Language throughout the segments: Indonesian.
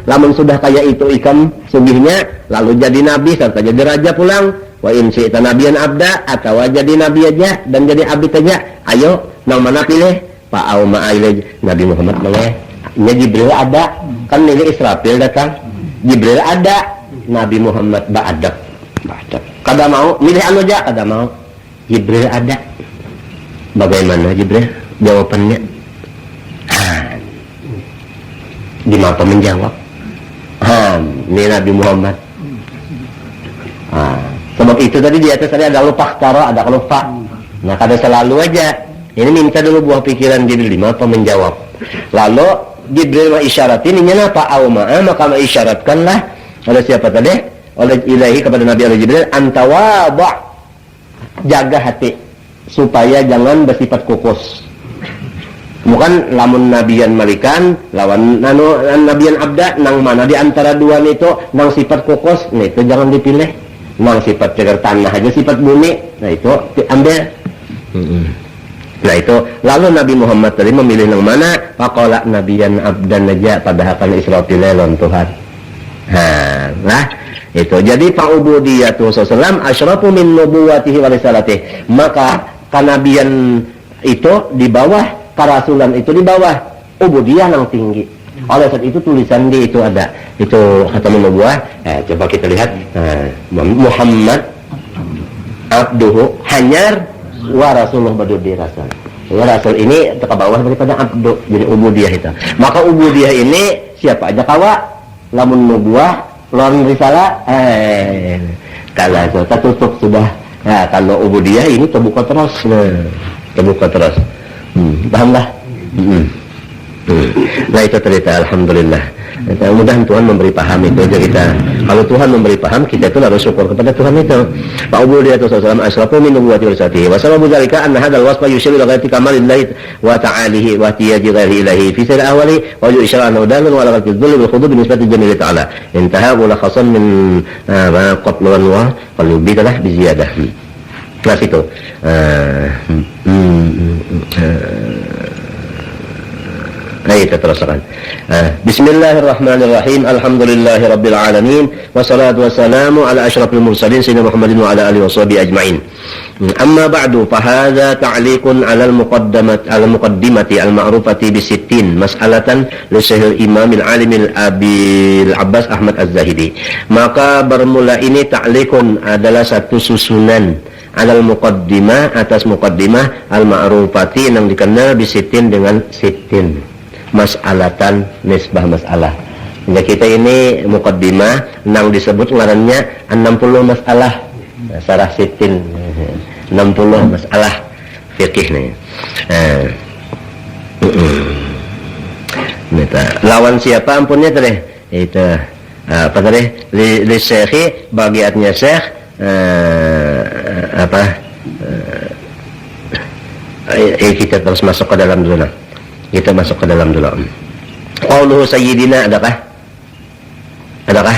lamun sudah kayak itu ikam sugihnya lalu jadi nabi serta jadi raja pulang. Wa in syi'ta nabiyan abda, atau jadi nabi aja dan jadi abdi aja. Ayo, nang mana pilih? Pak Auma Ailaj Nabi Muhammad boleh. Nya Jibril ada, kan ini Israfil datang. Jibril ada, Nabi Muhammad ba'adak. Kada mau, milih anu aja, kada mau. Jibril ada. Bagaimana Jibril? Jawabannya. Di mata menjawab. Ini Nabi Muhammad. Sebab itu tadi di atas tadi ada lupa tara, ada lupa. Nah, kada selalu aja. Ini minta dulu buah pikiran Jibril di mata menjawab. Lalu Jibril mengisyaratin ini apa? Maka mengisyaratkanlah oleh siapa tadi? Oleh Ilahi kepada Nabi Allah Jibril, antawaba, jaga hati supaya jangan bersifat kukus. Bukan lamun nabiyan malikan lawan nabiyan abda, nang mana di antara dua itu nang sifat kukus, nah itu jangan dipilih. Nang sifat cegar tanah aja, sifat bumi, nah itu ambil. Nah itu lalu Nabi Muhammad tadi memilih yang mana? Faqala nabiyan abdan aja pada akan Israfil lawan Tuhan. Nah itu jadi fa'ubudiyatu sallam asyrafu min nubuwatihi wa risalatihi. Maka kanabian itu di bawah, karasulan itu di bawah, ubudiyah yang tinggi. Oleh saat itu tulisan di itu ada itu khatamun nubuwah. Coba kita lihat Muhammad abduhu hanyar wa rasuluh badudi rasul. Ya, rasul ini ke bawah daripada abdu, jadi ubudiyah itu. Maka ubudiyah ini siapa aja kawa lamun nubuwah lawan risalah kalau itu tertutup sudah. Nah, kalau ubudiyah ini terbuka terus. Terbuka terus. Pahamlah? Nah itu cerita, alhamdulillah. Mudah-mudahan Tuhan memberi paham itu aja kita. Kalau Tuhan memberi paham, kita itu harus syukur kepada Tuhan itu. Fa'ubudiyatu sallallahu asrafu min nubuwwati wa risalatihi. Wa sababu dzalika anna hadzal wasfa yushiru ila ghayati kamalillahi wa ta'alihi wa tiyaji ghairi ilahi fi sir awali wa yushara annahu dalun wa ala ghayati dhulli bil khudud bi nisbati jamili ta'ala. Intaha mulakhasan min qatlan wa qalbitalah bi ziyadah. Nah itu. Kita teruskan. Bismillahirrahmanirrahim. Alhamdulillahirabbil alamin wassalatu wassalamu ala asyrafil mursalin sayyidina Muhammadin wa ala alihi washabihi ajmain. Amma ba'du fa hadza ta'liqun 'ala al-muqaddimati al-ma'rufati bi 60 mas'alatan li Syekh Imam al-Alim Abil Abbas Ahmad Az-Zahidi. Maka bermula ini ta'liqun adalah satu susunan alal muqaddimah, atas muqaddimah al-ma'rufati yang dikenal bisitin dengan sitin mas'alatan nisbah masalah. Jadi kita ini muqaddimah nang disebut ngarannya 60 masalah sarah sitin 60 masalah fikih nih. Lawan siapa ampunnya tadi? Itu apa tadi? Li syekhi bagiatnya syekh kita terus masuk ke dalam dulu. Kita masuk ke dalam dulu. Qauluhu sayyidina adakah? Adakah?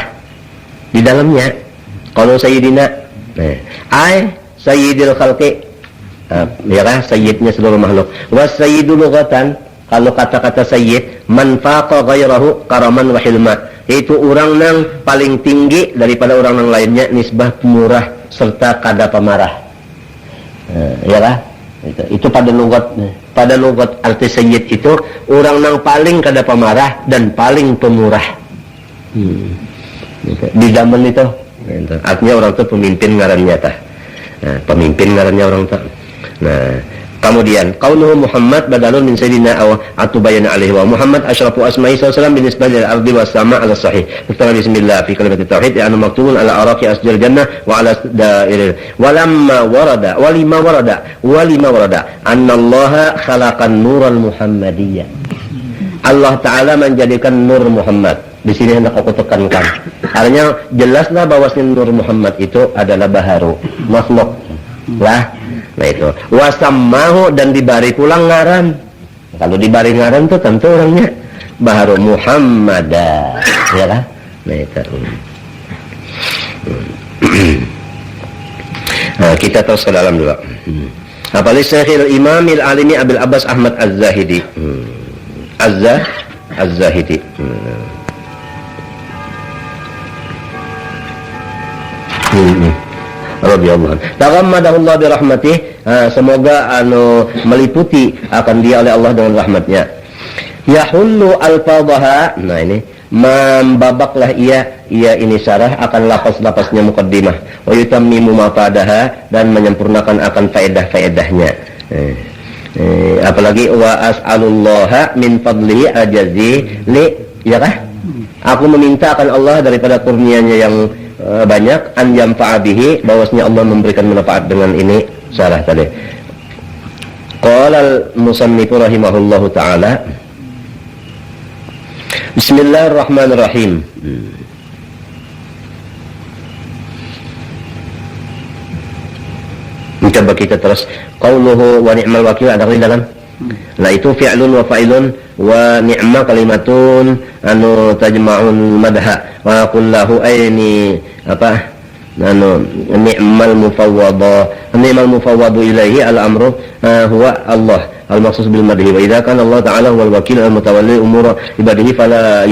Di dalamnya qauluhu sayyidina. Ai sayyidil khalqi. Ya kan? Sayyidnya seluruh makhluk. Was sayyidul lughatan, kalau kata-kata sayyid man faqa ghairahu karaman wa hilma. Itu orang yang paling tinggi daripada orang yang lainnya nisbah pemurah serta kada pemarah. Ya kan? Itu pada logat arti sayyid itu orang yang paling kada pemarah dan paling pemurah. Di zaman itu artinya orang itu pemimpin ngarannya tah. Pemimpin ngarannya orang itu. Nah, kemudian qauluhu Muhammad badalun min sayyidina aw atubayana alaihi wa Muhammad asyrafu asma'i sallallahu binisbah lil ardi was sama' ala sahih. Bismillah fi kalimat tauhid ya'nu maktubun ala araqi asjil jannah wa ala da'iril walamma warada anna Allah khalaqan nural muhammadiyah. Allah taala menjadikan nur Muhammad. Di sini hendak aku tekankan. Artinya jelaslah bahwasanya nur Muhammad itu adalah baharu, makhluk. Lah, nah itu wasammahu dan dibari pulang ngaran. Kalau dibari ngaran tuh tentu orangnya baharu Muhammadah, ya kan? Nah itu. Nah, kita terus ke dalam dulu. Apalagi Syekhul Imam al-Alimi Abil Abbas Ahmad Az-Zahidi. Az-Zahidi. Radhiyallahu. Taghammadahullah bi rahmatih. Semoga meliputi akan dia oleh Allah dengan rahmatnya. Yahullu al-fadhaha. Nah ini membabaklah ia ini syarah akan lapas-lapasnya muqaddimah. Wa yutammimu mafadaha, dan menyempurnakan akan faedah-faedahnya. Apalagi wa as'alullaha min fadlihi ajazi li, ya kah? Aku meminta akan Allah daripada kurnianya yang banyak, an yamfa'a bihi, bahwasanya Allah memberikan manfaat dengan ini syarah tadi. Qala al-musannif rahimahullahu taala, Bismillahirrahmanirrahim. Coba kita terus. Qauluhu wa ni'mal wakil, ada di dalam. Nah itu fi'lun wa fa'ilun wa ni'ma kalimatun tajma'un madha wa kullahu aini ni'mal mufawwadu ilaihi al-amru huwa Allah al-maqsus bil madhi, wa idza kana Allah ta'ala wal wakil al-mutawalli umur ibadihi fala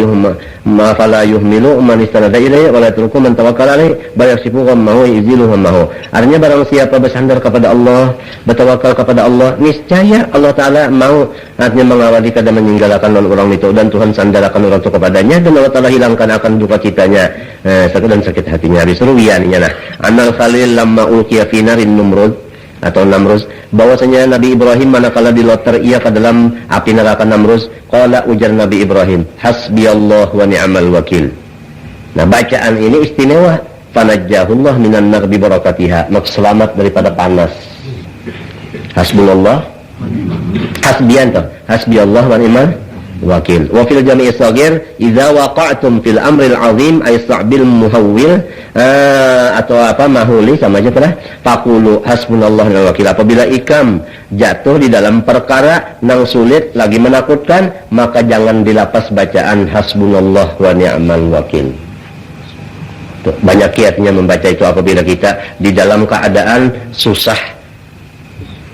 yuhmilu man istanada ilaihi wa la yatruku man tawakkala alaihi bal yasifu ghammahu yuzilu ghammahu. Artinya barang siapa bersandar kepada Allah, bertawakal kepada Allah, niscaya Allah Ta'ala mau artinya mengawali kada meninggalkan orang itu, dan Tuhan sandarkan orang itu kepadanya, dan Allah Ta'ala hilangkan akan duka citanya dan sakit hatinya. Disuruhian nah Anal Khalil lamma ulqiya fi narin Namrud, bahwasanya Nabi Ibrahim manakala diloter ia ke dalam api neraka Namrud, qala, ujar Nabi Ibrahim, hasbiyallah wa ni'mal wakil. Nah bacaan ini istimewa, fanajjahullah minan nar bi barakatiha, mak selamat daripada panas. Hasbunallah, hasbiyan toh, hasbiyallah wa ni'mal wakil. Wa fil jami'i shaghir idza waqa'tum fil amril azim ay sa'bil muhawwil, atau mahuli sama aja telah, faqulu hasbunallah wa ni'mal wakil. Apabila ikam jatuh di dalam perkara nang sulit lagi menakutkan, maka jangan dilapas bacaan hasbunallah wa ni'mal wakil. Banyak kiatnya membaca itu apabila kita di dalam keadaan susah,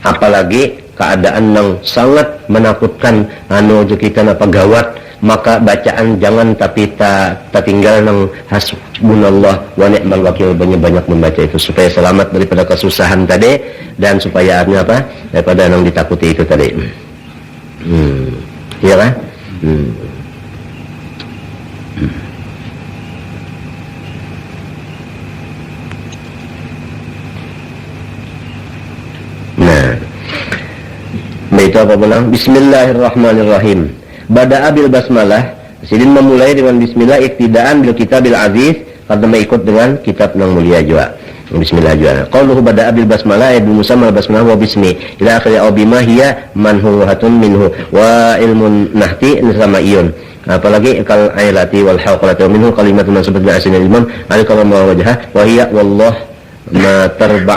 apalagi keadaan yang sangat menakutkan, kita gawat, maka bacaan jangan tapi tak tinggal nang hasbunallah wa ni'mal wakil, banyak membaca itu supaya selamat daripada kesusahan tadi, dan supaya daripada nang ditakuti itu tadi. Iya kan? Nah, itu apa bilang? Bismillahirrahmanirrahim. Bada'a bil basmalah, sidin memulai dengan bismillah, iktidaan bil kitabil aziz, karena mengikut dengan kitab yang mulia juga. Bismillah juga. Qauluhu bada'a bil basmalah ya musamma basmalah wa bismi ila akhir au bima hiya manhuhatun minhu wa ilmun nahti nisamayun. Apalagi kal ailati wal hawqalati minhu kalimatun mansubat bi asinil imam alikal wajha wa hiya wallah ma tarba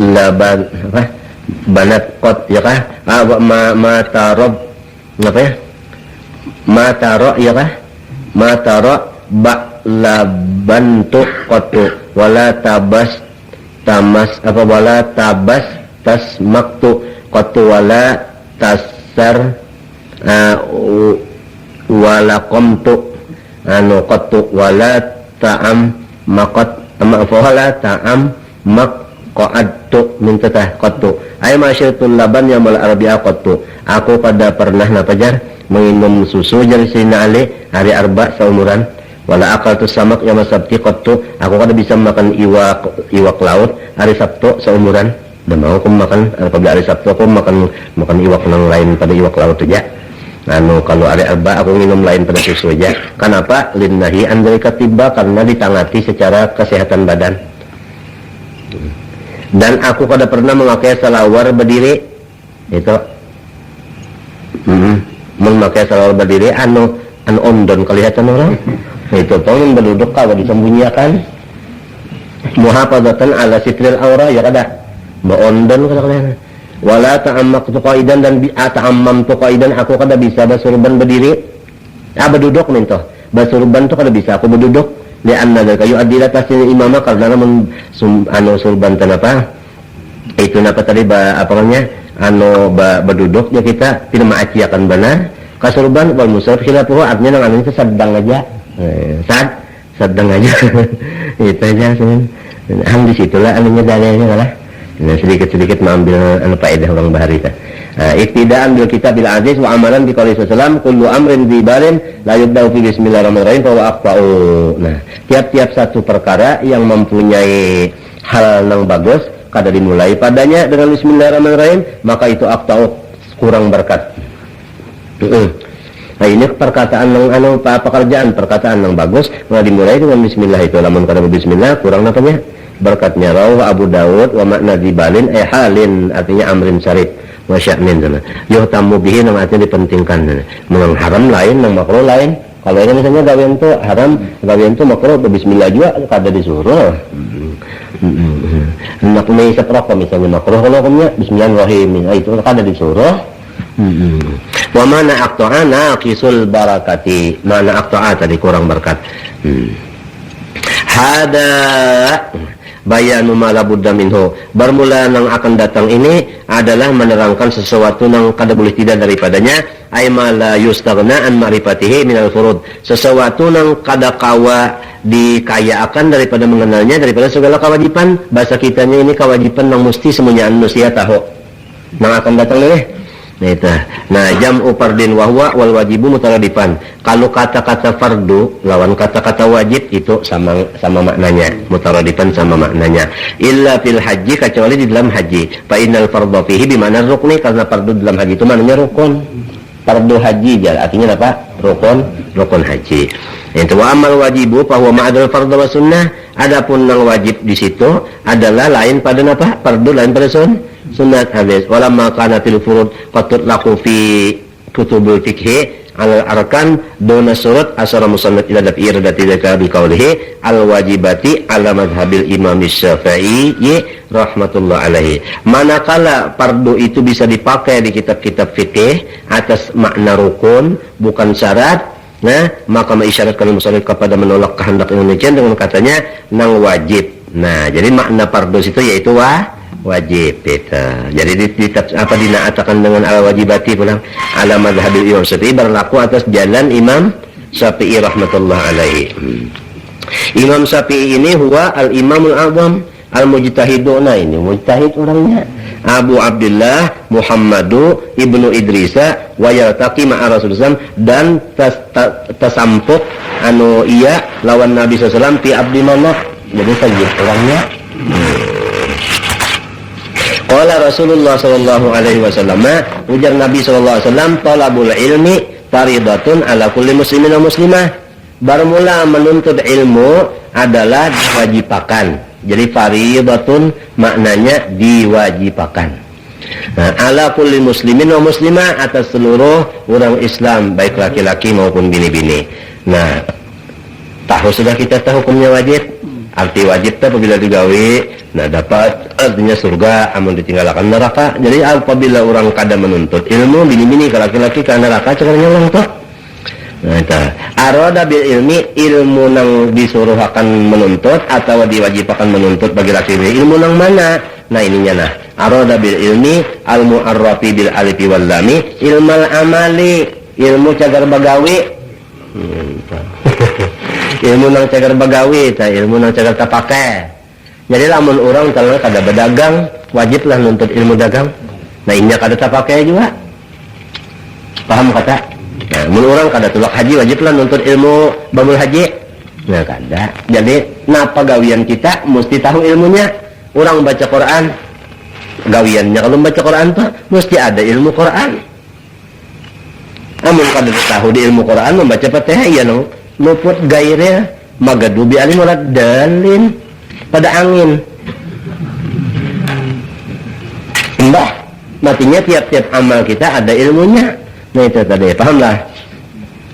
laban banat kot, ya kah? Matarob apa ya? Mataro, ya kah? Mataro bak labantu kotu wala tabas tamas apa wala tabas tas maktu kotu wala tasar wala komtu kotu wala taam makot wala taam mak qa'adtu min tatah qattu ay masyaratul laban yang mal arabiya qattu. Aku pada pernah minum susu dari Sayyidina Ali hari arba seumuran, wala akaltu samak yang sabti qattu. Aku kada bisa makan iwak laut hari Sabtu seumuran. Dan mau aku makan apabila hari Sabtu aku makan iwak yang lain pada iwak laut aja. Kalau hari arba aku minum lain pada susu aja. Kenapa? Linnahi andai katiba, karena ditangati secara kesehatan badan. Dan aku kada pernah memakai salawar berdiri itu memakai salawar berdiri ondon kelihatan orang itu pengen berduduk kalau disembunyikan muhafadzatan ala sitril aura, ya kada ondon kada kelihatan. Wala ta'ammaktu qaidan, dan ta'ammamtu qaidan, aku kada bisa basurban berdiri berduduk minto basurban tu kada bisa aku berduduk. Lianna dari kayu adilah tasnya imamah, karena surban apa itu napa tadi apa namanya berduduk ya kita tidak mengaciakan benar kasurban wal musaf khilafuhu, artinya nang itu sedang aja sedang aja. Itu aja sih. Di situlah anunya dalilnya lah. Nah, sedikit-sedikit mengambil faedah orang bahari ta. Iktidaan bil kitab bil aziz wa amalan bi qouli sallam kullu amrin bi balin la yubda'u fi bismillahirrahmanirrahim fa huwa aqta'u. Nah, tiap-tiap satu perkara yang mempunyai hal yang bagus kada dimulai padanya dengan bismillahirrahmanirrahim, maka itu aqta'u, kurang berkat. Nah, ini perkataan yang pekerjaan perkataan yang bagus nggak dimulai dengan bismillah, itu lamun kada bismillah kurang apanya berkatnya. Rawahu Abu Dawud wa makna dibalin halin, artinya amrin syarif wa sya'nin sana. Yuhtamu bihi, nama artinya dipentingkan. Memang haram lain, memang makruh lain. Kalau ini misalnya gawean itu haram, gawean itu makruh, bismillah juga kada disuruh. Nak meisap rokok misalnya makruh, kalau hukumnya bismillahirrahmanirrahim, itu kada disuruh. Wa mana aqta'a naqisul barakati, mana aqta'a tadi kurang berkat. Hada bayanu ma la budda minhu, bermula yang akan datang ini adalah menerangkan sesuatu yang kada boleh tidak daripadanya, ay ma la yustaghna an ma'rifatihi minal furud, sesuatu yang kada kawa dikayakan daripada mengenalnya, daripada segala kewajiban. Bahasa kitanya ini kewajiban yang mesti semuanya manusia tahu yang akan datang ini. Nah, itu. Nah, jam'u fardin wahwa wal wajibu mutaradipan. Kalau kata-kata fardu lawan kata-kata wajib itu sama maknanya, mutaradipan sama maknanya. Illa fil haji, kecuali di dalam haji. Fa innal fardhu fihi bi ma'na rukni, karena fardu dalam haji itu maknanya rukun. Fardu haji artinya apa? Rukun haji. Itu wa amal wajibu fa huwa ma'adul fardhu wa sunnah. Adapun yang wajib di situ adalah lain pada apa? Fardu lain pada sunat habis. Walamma kana fil furud qad tutlaqu fi kutubul fiqh al arkan dona surat asara musannad ila dafi iradati dzaka bi qawlihi al wajibati ala madhhabil imam Syafi'i rahmatullah alaihi. Manakala fardu itu bisa dipakai di kitab-kitab fikih atas makna rukun bukan syarat, nah maka mengisyaratkan musannad kepada menolak kehendak Indonesia dengan katanya nang wajib. Nah, jadi makna fardu itu yaitu wajib itu. Jadi dinaatakan dengan al-wajibati pulang ala madhhabil Imam Syafi'i, berlaku atas jalan Imam Syafi'i rahmatullah alaihi. Imam Syafi'i ini huwa al-imamul azam al-mujtahidu. Nah, ini mujtahid orangnya. Abu Abdullah Muhammadu ibnu Idrisa wa yaltaqi ma'a Rasulullah, dan tasampuk ia lawan Nabi sallallahu alaihi wasallam fi abdi manaf. Jadi sayyid orangnya. Qala Rasulullah sallallahu alaihi wasallam, ujar Nabi sallallahu alaihi wasallam, talabul ilmi faridatun ala kulli muslimin wa muslimah. Bermula menuntut ilmu adalah diwajibkan. Jadi faridatun maknanya diwajibkan. Nah, ala kulli muslimin wa muslimah, atas seluruh orang Islam baik laki-laki maupun bini-bini. Nah, sudah kita tahu hukumnya wajib. Arti wajib itu apabila digawe, nah dapat artinya surga, amun ditinggalkan neraka. Jadi apabila orang kada menuntut ilmu, bini-bini ke laki-laki ke neraka, cekarnya orang tuh. Nah, itu aroda bil ilmi, ilmu nang disuruh akan menuntut atau diwajibkan menuntut bagi laki-laki, ilmu nang mana? Nah, ininya nah. Aroda bil ilmi al mu'arrafi bil alifi wal lami ilmal amali, ilmu cagar bagawi. Ilmu nang cagar bagawi, ilmu nang cagar tapake. Jadi lamun orang kalau kada berdagang, wajiblah nuntut ilmu dagang. Nah, ini kada tapake juga. Paham kata? Nah, mun orang kada tulak haji, wajiblah nuntut ilmu bamul haji. Nah, kada. Jadi, pagawian kita mesti tahu ilmunya. Orang baca Quran, gawiannya kalau baca Quran tuh mesti ada ilmu Quran. Amun kada tahu di ilmu Quran membaca Fatihah ya luput gairnya magadubi alim walat dalin pada angin. Mbah, matinya tiap-tiap amal kita ada ilmunya. Nah, itu tadi, pahamlah?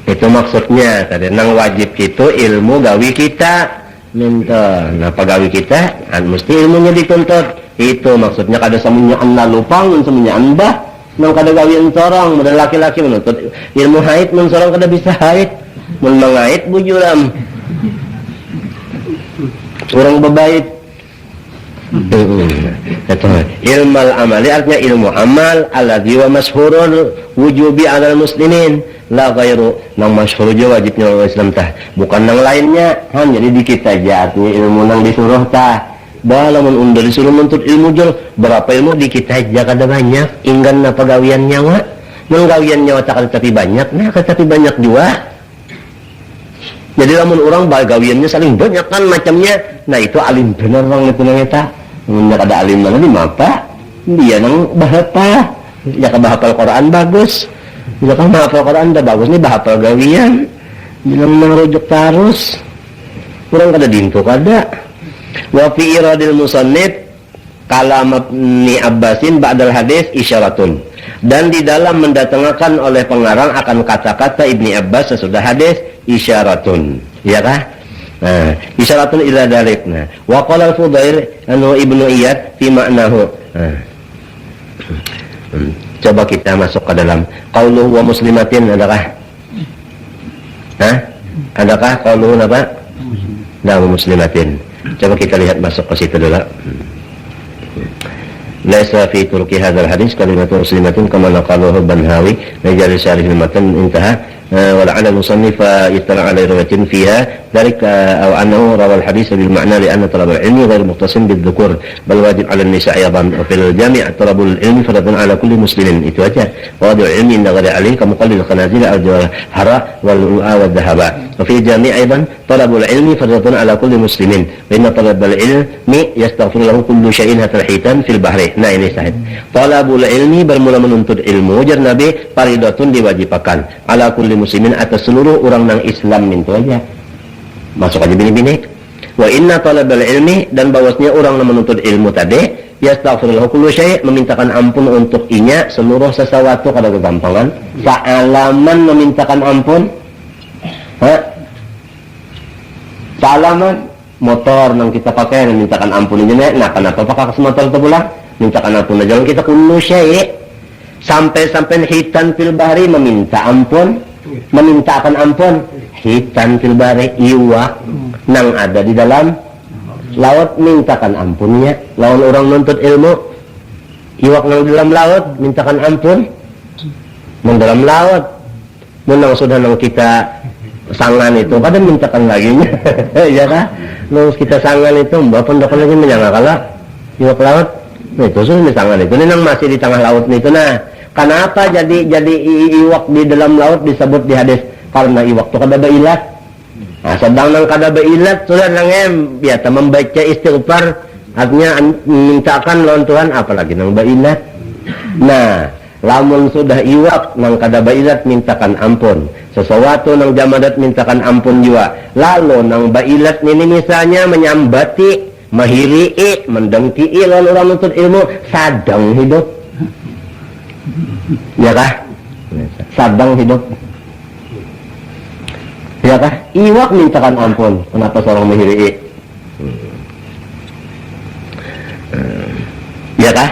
Itu maksudnya tadi, nang wajib itu ilmu gawi kita. Minta, nah pagawi kita mesti ilmunya dituntut. Itu maksudnya kada semuanya anda lupang, semuanya mbah. Nang kada gawian sorong, modal laki-laki menuntut ilmu haid, mun sorong kada bisa haid. Mun mangait bujuram. Orang bebait. Ilmal amali artinya ilmu amal alladzi wa mashhurun wujubi 'alal muslimin la ghairu, nang masyhur juga wajibnya orang Islam tah bukan nang lainnya, jadi dikit aja artinya ilmu nang disuruh tah. Bah lamun undang disuruh menuntut ilmu jol berapa ilmu dikit aja kada banyak inggan na pagawian nyawa menggawian nyawa tak tapi banyak nah tapi banyak juga. Jadi lamun orang bagawiannya saling banyak kan macamnya, nah itu alim bener orang itu nang eta. Mun kada alim mana di mapa dia nang bahapa ya ka bahapal Quran bagus. Ya kan bahapal Quran dah bagus nih bahapal gawian. Bilang merujuk terus. Kurang kada dintu kada. Wa fi iradil musannif kalam Ibni Abbasin ba'dal hadis isyaratun, dan di dalam mendatangkan oleh pengarang akan kata-kata Ibni Abbas sesudah hadis isyaratun, ya kah? Nah, isyaratun ila dalik. Nah, wa qala al-Fudail anu Ibnu Iyad fi ma'nahu. Coba kita masuk ke dalam qauluhu wa muslimatin, adakah? Adakah qauluhu apa? Nah, muslimatin. Coba kita lihat masuk ke situ dulu. Laisa fi turki hadzal hadis kalimatu muslimatin kama naqalahu Banhawi majal syarih al-matan intaha wa la'ana al-musannif yastala ala riwayatin fiha dhalika aw annahu rawa al-hadis bil ma'na li anna talab al-ilmi ghayr muqtasim bidh-dhukur bal wajib 'ala an-nisa' aydan wa fil jami' talabul ilmi fardun 'ala kulli muslimin. Itu aja. Wadul ilmi inda ghayri alih kama qala al-khanazir al-jawhara wal dhahaba. Wa fi jami' aydan talabul ilmi fardun 'ala kulli muslimin. Wa inna talabal ilmi yastaghfir lahu kullu shay'in hatta al-hitan fil bahri. Nah ini sahih. Talabul ilmi bermula menuntut ilmu jar Nabi faridatun diwajibkan ala kulli muslimin atas seluruh orang nang Islam itu aja. Masuk aja bini-bini. Wa inna talabal ilmi dan bahwasanya orang yang menuntut ilmu tadi yastaghfirullah kullu syai' memintakan ampun untuk inya seluruh sesuatu kada kegampangan. Fa'alaman memintakan ampun. Fa'alaman motor nang kita pakai memintakan ampun inya nah kenapa pakai motor itu pula? Mintakan ampun aja kita kullu syai' sampai hitan fil bahri meminta ampun, memintakan ampun hitan fil bahri iwak nang ada di dalam laut mintakan ampunnya. Lawan orang nuntut ilmu iwak nang di dalam laut mintakan ampun nang dalam laut menang sudah nang kita sangan itu pada mintakan lagi ya kan terus kita sangan itu mbak pondok lagi menyangka kalau iwak laut nah, itu sudah misalnya itu nang masih di tengah laut itu. Nah kenapa jadi iwak di dalam laut disebut di hadis karena iwak itu kada bailat. Nah sedang nang kada bailat sudah nang biasa membaca istighfar artinya mintakan lawan Tuhan apalagi nang bailat. Nah lamun sudah iwak nang kada bailat mintakan ampun sesuatu nang jamadat mintakan ampun juga. Lalu nang bailat ini misalnya menyambati mahiri mendengki lawan orang nuntut ilmu sadang hidup ya kah sadang hidup ya kah iwak mintakan ampun kenapa seorang mahiri ya kah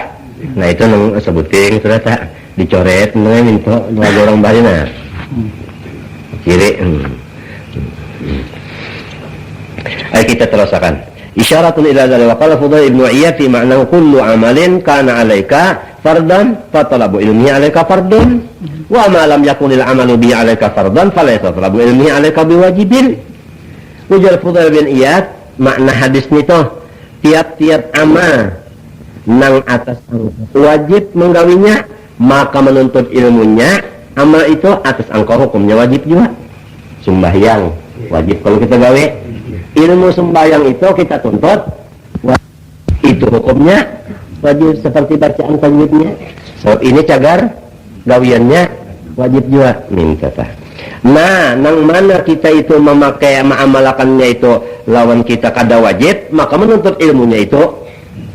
nah itu nang sebutin sudah tak dicoret nang minta lagu orang bahina kiri ayo kita teruskan. Isyaratun ila dzalika wa qala Fudail ibnu Iyad fi ma'na kullu amalin kana 'alaika fardan fa talabu ilmihi 'alaika fardun wa ma lam yakunil 'amalu bi 'alaika fardan falaysa talabu ilmihi 'alaika biwajibin. Ujar Fudail bin Iyad makna hadis nito tiap-tiap amal nang atas wajib menggawinya maka menuntut ilmunya amal itu atas angka hukumnya wajib juga. Sembahyang wajib kalau kita gawe ilmu sembahyang itu kita tuntut itu hukumnya wajib seperti bacaan tajwidnya sebab ini cagar gawiannya wajib juga minta tah. Nah nang mana kita itu memakai mengamalakannya itu lawan kita kada wajib maka menuntut ilmunya itu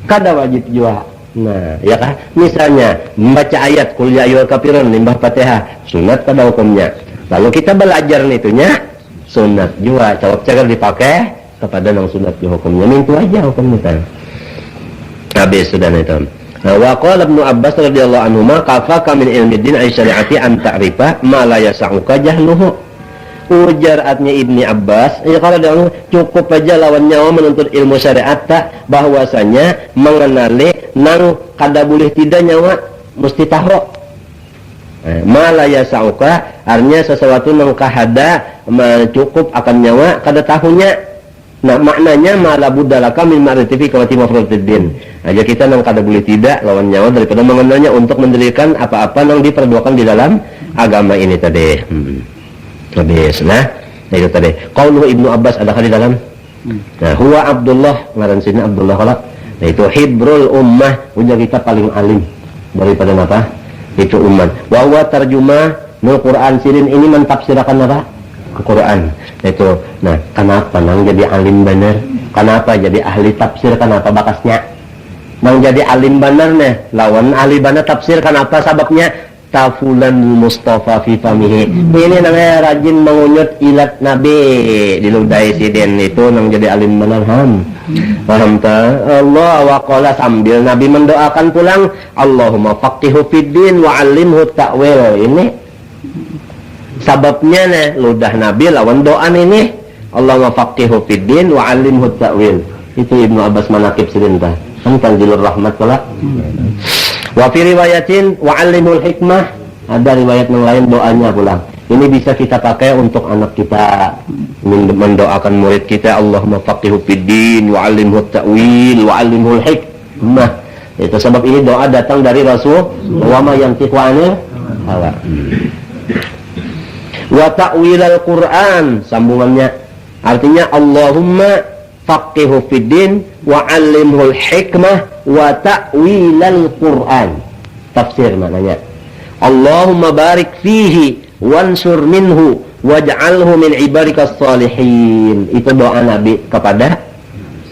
kada wajib juga. Nah ya kah misalnya membaca ayat qul ya ayyuhal kafirun limbah Fatihah sunat kada hukumnya lalu kita belajar nitunya sunat juga cawab cagar dipakai kepada nang sunat di hukumnya itu aja hukumnya kan habis sudah itu. Wa qala Ibnu Abbas radhiyallahu anhu ma kafaka min ilmi din ay syari'ati an ta'rifa ma la yas'uka jahluhu ujar atnya Ibni Abbas, ya kalau dia cukup aja lawan nyawa menuntut ilmu syariat tak bahwasanya mengenali nang kada boleh tidak nyawa mesti tahu. Malaya sauka artinya sesuatu nang kahada cukup akan nyawa kada tahunya. Nah maknanya malah budalaka min ma'rifati kawati mafrutuddin. Aja kita nang kada boleh tidak lawan nyawa daripada mengenalnya untuk mendirikan apa-apa yang diperduakan di dalam agama ini tadi. Habis nah itu tadi. Qauluhu Ibnu Abbas adakah di dalam? Nah, huwa Abdullah ngaran sini Abdullah kala. Nah itu hibrul ummah, ujar kita paling alim daripada apa? Itu umat. Wa huwa tarjumah nul Quran sirin ini mentafsirkan apa? Al-Quran itu. Nah kenapa nang jadi alim bener, kenapa jadi ahli tafsir, kenapa bakasnya nang jadi alim bener nih lawan ahli bener tafsir, kenapa sababnya tafulan Mustafa fi famihi ini namanya rajin mengunyut ilat Nabi diludai siden itu nang jadi alim bener. Paham tak? Allah wa qala sambil Nabi mendoakan pulang Allahumma faqihu fid din wa 'allimhu ta'wil. Ini sababnya nih ludah Nabi lawan doa ini Allahumma faqihu fid din wa 'allimhu ta'wil. Itu Ibnu Abbas manaqib sirintah kan tanzilur rahmat pula. Wa fi riwayatin wa 'allimul hikmah, ada riwayat yang lain doanya pulang. Ini bisa kita pakai untuk anak kita mendoakan murid kita Allahumma faqihu fid din wa 'allimhu ta'wil wa 'allimhul hikmah. Itu sebab ini doa datang dari Rasul wa ma yantiqu 'anil hawa. Wa ta'wil al-Qur'an sambungannya artinya Allahumma faqihu fid din wa 'allimhul hikmah wa ta'wil al-Qur'an. Tafsir maknanya Allahumma barik fihi wansur minhu waj'alhu min ibadikas salihin. Itu doa Nabi kepada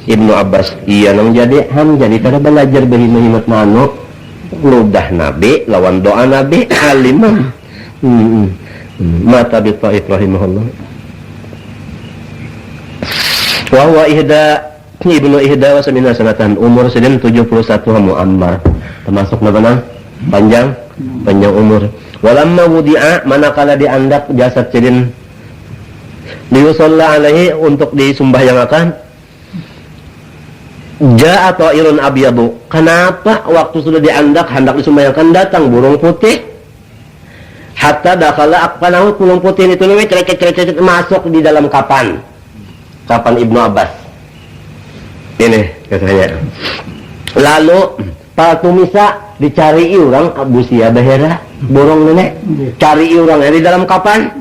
Ibnu Abbas. Iya nang jadi jadi kada belajar berhimmat manuk ludah Nabi lawan doa Nabi alimam. Mata bi Taif rahimahullah. Wa huwa ibnu ihda wa samina sanatan, umur sedin 71 muammar, termasuk mana panjang umur. Walamma wudi'a manakala diandak jasad sedin liyusalla alaihi untuk disembahyangakan ja'a ta'irun abyadu. Kenapa waktu sudah diandak hendak disembahyangakan datang burung putih hatta dakhala aqpanahu, burung putih itu lecet masuk di dalam kapan Ibnu Abbas ini katanya. Lalu para tumisa dicari orang Abu Sia bahera burung nenek cari orang di dalam kapan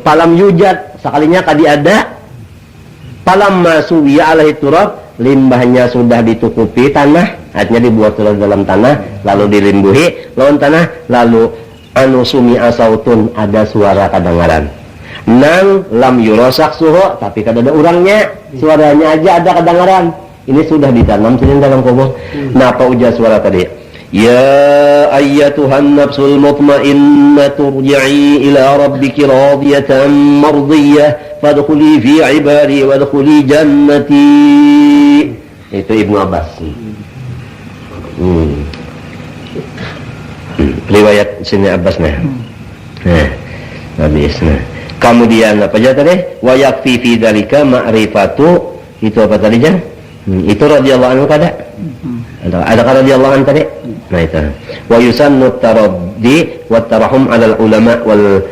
palam yujad sekalinya kadi ada palam masuwiya alaihi turab, limbahnya sudah ditutupi tanah, artinya dibuat dalam tanah lalu dilimbuhi lawan tanah, lalu anu sumi'a sautun, ada suara kadengaran nang lam yurosak suhu, tapi kada ada orangnya, suaranya aja ada kedengaran. Ini sudah ditanam sini dalam kubur. Nah apa ujar suara tadi? Ya ayyatuhan nafsul mutmainnah turji'i ila rabbiki radiyatan mardiyah fadkhuli fi ibadi wadkhuli jannati. Itu Ibnu Abbas. Riwayat sini Abbas nah. Habis nah. Kemudian apa aja tadi? Wa yakfi fi dzalika ma'rifatu, itu apa tadi Jan? Itu radhiyallahu anhu kada? Ada radhiyallahu anhu tadi? Nah itu. Wa yusannu taraddi wa tarahum 'alal ulama wal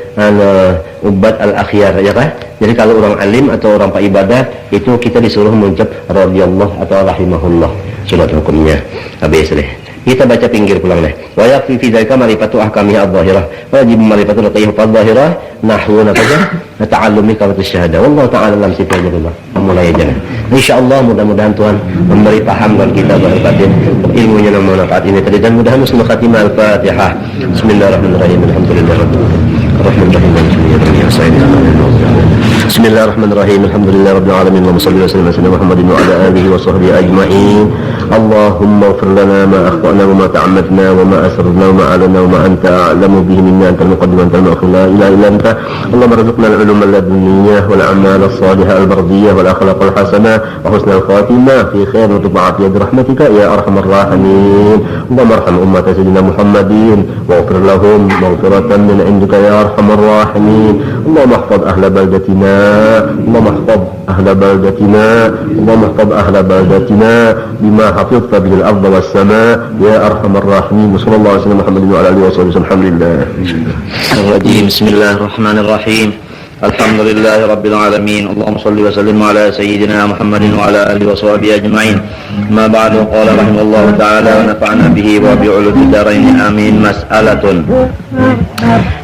ubad al-akhyar, ya kan? Jadi kalau orang alim atau orang pak ibadah itu kita disuruh mengucap radhiyallahu atau rahimahullah, surat hukumnya. Habis deh. Kita baca pinggir pulang deh. Wa yakfi fi dzalika ma'rifatu ahkamihi adh-dhahirah. Wajib ma'rifatu laqih adh-dhahirah nahwu nafaja ta'allumi kalimat syahadah. Wallahu ta'ala alam sifatullah. Mulai aja. Insyaallah mudah-mudahan Tuhan memberi paham dan kita berbatin ilmunya yang bermanfaat ini tadi, dan mudah-mudahan husnul khatimah. Al-Fatihah. Bismillahirrahmanirrahim. Alhamdulillahirabbil alamin. Arrahmanirrahim. Maliki yaumiddin. Bismillahirrahmanirrahim. Alhamdulillahirabbil alamin. Allahumma shalli wa sallim ala sayyidina Muhammadin wa ala alihi wa sahbihi ajma'in. Allahumma ighfir lana ma akhtana wa ma ta'ammadna wa ma asrarna wa ma a'lanna wa ma anta a'lamu bihi minna antal muqaddim wa antal mu'akhir la ilaha illa anta. Allahumma arzuqna al-'ulum al-ladunniyyah wal a'mal as-salihah al-bardiyyah wal akhlaq al-hasanah wa husna al-khatimah fi khair wa tub'at ya rahmatika ya arhamar rahimin. Allahumma arham ummat sayyidina Muhammadin wa ighfir lahum maghfiratan min 'indika ya arhamar rahimin. Allahumma ihfaz ahla baldatina اللهم احفظ أهل بلدتنا اللهم احفظ أهل بلدتنا بما حفظت به الأرض والسماء يا أرحم الراحمين وصلى الله عليه وسلم محمد وعلى آله وصحبه وسلم الحمد لله بسم الله الرحمن الرحيم الحمد لله رب العالمين اللهم صل وسلم على سيدنا محمد وعلى آله وصحبه أجمعين ما بعد قال رحمه الله تعالى ونفعنا به وبعلوم الدارين آمين مسألة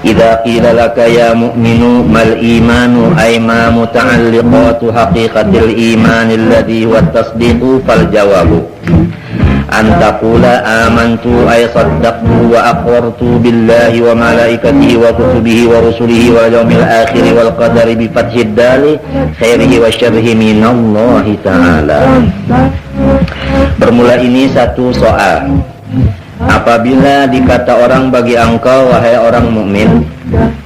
إذا قيل لك يا مؤمن ما الإيمان أي ما متعلقات حقيقة الإيمان الذي هو التصديق فالجواب أن تقول آمنت أي صدقت وأقررت بالله وملائكته وكتبه ورسله واليوم الآخر والقدر بفتح الدال خيره وشره من الله تعالى. Bermula ini satu soal. Apabila dikata orang bagi engkau wahai orang mukmin,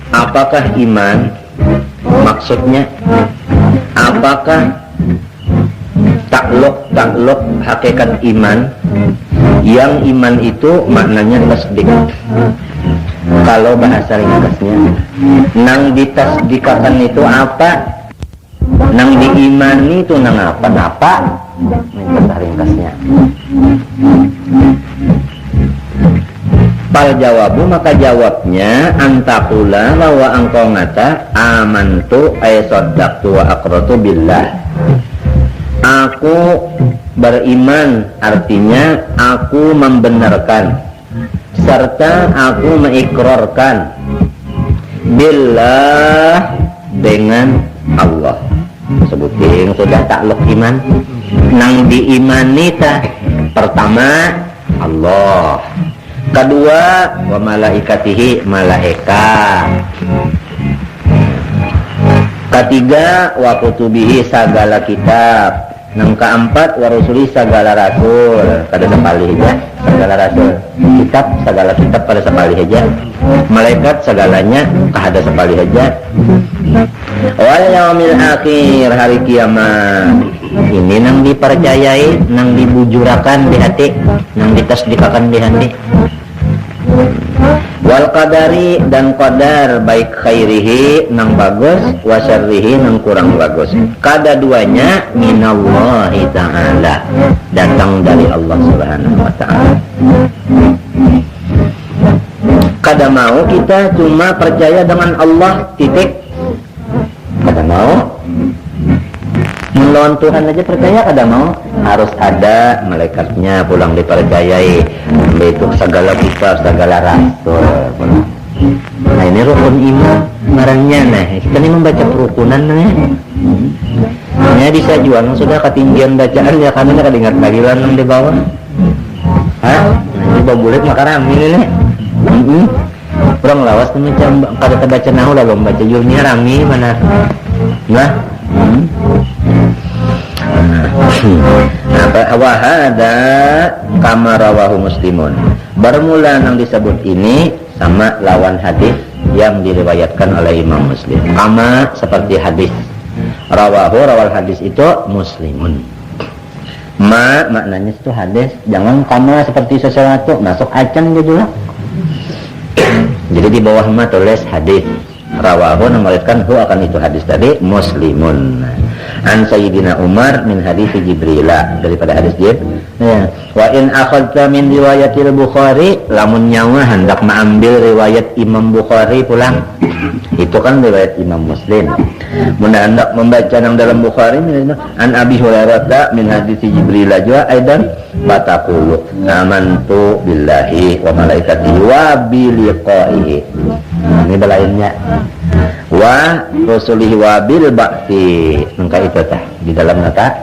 apakah iman? Maksudnya apakah takluk hakikat iman? Yang iman itu maknanya tasdik. Kalau bahasa ringkasnya, nang ditasdikakan itu apa? Nang diimani itu nang apa? Napa? Bahasa ringkasnya. Pal jawabu maka jawabnya antakula bahwa engkau ngata amantu ay saddaqtu wa aqrartu billah. Aku beriman artinya aku membenarkan serta aku mengikrarkan billah dengan Allah. Sebutin sudah takluk iman. Nang diimani ta pertama Allah, kedua wa malaikatihi malaikat, ketiga wa kutubihi segala kitab, nang keempat wa rusuli segala rasul pada sekali aja segala rasul, kitab segala kitab pada sekali aja, malaikat segalanya ada sekali aja, wal yaumil akhir hari kiamat. Ini nang dipercayai, nang dibujurakan di hati, nang ditasdikakan di hati. Wal qadari dan qadar baik khairihi nang bagus, wa syarrihi nang kurang bagus. Kada duanya minallahi ta'ala, datang dari Allah Subhanahu wa ta'ala. Kada mau kita cuma percaya dengan Allah titik. Kada mau melawan Tuhan aja percaya, kada mau harus ada malaikatnya pulang dipercayai, itu segala kitab segala rasul. Nah ini rukun iman marangnya. Nah kita ini membaca kerukunan ya bisa jual sudah ketinggian bacaan ya karena kada ingat lagi lanang di bawah. Ini babulet makaram ini nih. Kurang lawas tuh macam kada terbaca nahu lah belum baca jurnya rami mana. Nah wahada kama rawahu muslimun. Bermula yang disebut ini sama lawan hadis yang diriwayatkan oleh Imam Muslim. Kama seperti hadis, rawal hadis itu muslimun. Ma maknanya itu hadis, jangan kama seperti sesuatu masuk acan gitu lah. Jadi di bawah ma tulis hadis, rawahu mengatakan hu akan itu hadis tadi muslimun. An Sayyidina Umar min hadis Jibril, daripada hadis Jibril. Ya. Wa in akhadta min riwayatil Bukhari, lamun nyawa hendak mengambil riwayat Imam Bukhari pulang. Itu kan riwayat Imam Muslim. Mun hendak membaca yang dalam Bukhari an Abi Hurairah min hadis Jibril juga aidan bataqulu amantu billahi wa malaikatihi wa bi liqa'ihi. Ini belainnya wa rusulihi wa bil ba'ti, engkau itu tah di dalam nata.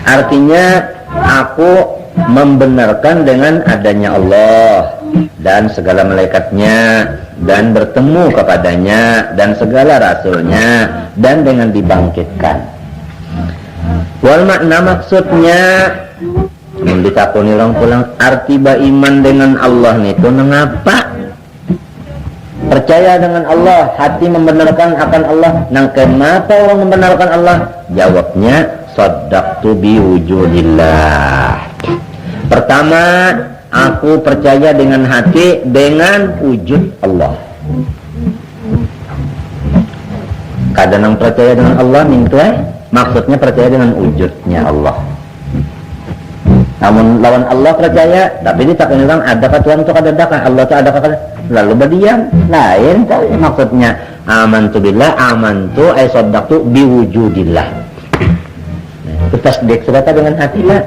Artinya aku membenarkan dengan adanya Allah dan segala malaikatnya, dan bertemu kepadanya dan segala rasulnya, dan dengan dibangkitkan. Wal makna maksudnya ditakoni orang pulang arti beriman dengan Allah itu mengapa? Percaya dengan Allah, hati membenarkan akan Allah. Nang kenapa orang membenarkan Allah? Jawabnya shaddaqtu biwujudillah. Pertama, aku percaya dengan hati dengan wujud Allah. Kadang percaya dengan Allah maksudnya percaya dengan wujudnya Allah. Namun lawan Allah percaya, tapi ini tak orang ada Tuhan itu adakah Allah itu adakah, lalu berdiam, lain tahu maksudnya amantu billah, amantu ay shaddaqtu biwujudillah. Itu tasdik serta dengan hati lah.